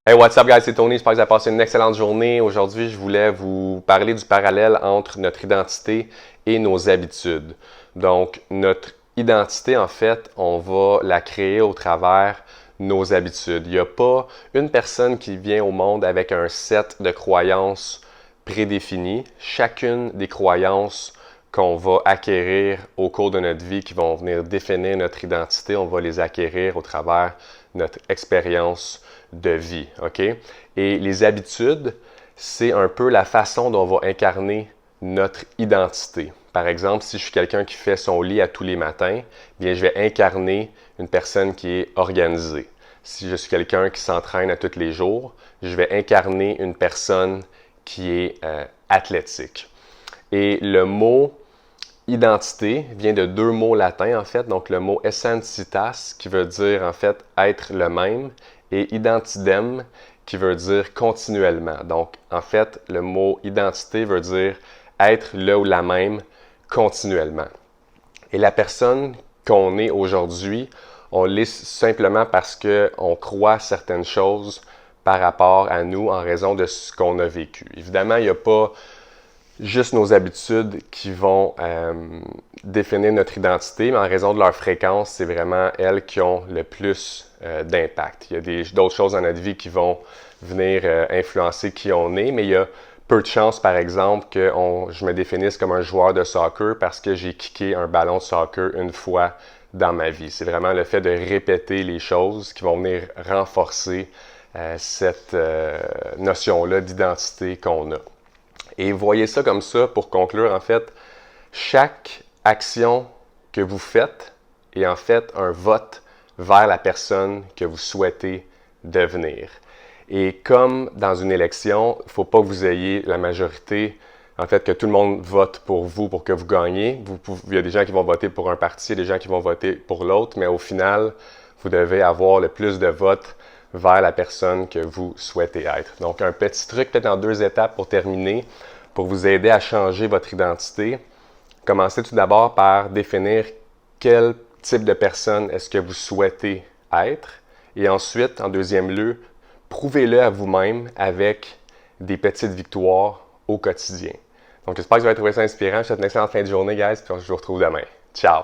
Hey, what's up guys, c'est Tony, j'espère que vous avez passé une excellente journée. Aujourd'hui, je voulais vous parler du parallèle entre notre identité et nos habitudes. Donc, notre identité, en fait, on va la créer au travers nos habitudes. Il n'y a pas une personne qui vient au monde avec un set de croyances prédéfinies. Chacune des croyances qu'on va acquérir au cours de notre vie, qui vont venir définir notre identité, on va les acquérir au travers notre expérience de vie, OK? Et les habitudes, c'est un peu la façon dont on va incarner notre identité. Par exemple, si je suis quelqu'un qui fait son lit à tous les matins, bien, je vais incarner une personne qui est organisée. Si je suis quelqu'un qui s'entraîne à tous les jours, je vais incarner une personne qui est athlétique. Et le mot identité vient de deux mots latins, en fait. Donc, le mot essentitas, qui veut dire, en fait, être le même, et identidem, qui veut dire continuellement. Donc, en fait, le mot identité veut dire être le ou la même continuellement. Et la personne qu'on est aujourd'hui, on l'est simplement parce qu'on croit certaines choses par rapport à nous en raison de ce qu'on a vécu. Évidemment, il n'y a pas juste nos habitudes qui vont définir notre identité, mais en raison de leur fréquence, c'est vraiment elles qui ont le plus d'impact. Il y a d'autres choses dans notre vie qui vont venir influencer qui on est, mais il y a peu de chances, par exemple, que je me définisse comme un joueur de soccer parce que j'ai kické un ballon de soccer une fois dans ma vie. C'est vraiment le fait de répéter les choses qui vont venir renforcer cette notion-là d'identité qu'on a. Et voyez ça comme ça pour conclure, en fait, chaque action que vous faites est en fait un vote vers la personne que vous souhaitez devenir. Et comme dans une élection, il ne faut pas que vous ayez la majorité, en fait, que tout le monde vote pour vous pour que vous gagniez. Il y a des gens qui vont voter pour un parti, il y a des gens qui vont voter pour l'autre, mais au final, vous devez avoir le plus de votes vers la personne que vous souhaitez être. Donc, un petit truc, peut-être en 2 étapes pour terminer, pour vous aider à changer votre identité. Commencez tout d'abord par définir quel type de personne est-ce que vous souhaitez être. Et ensuite, en deuxième lieu, prouvez-le à vous-même avec des petites victoires au quotidien. Donc, j'espère que vous avez trouvé ça inspirant. Je vous souhaite une excellente fin de journée, guys, puis je vous retrouve demain. Ciao!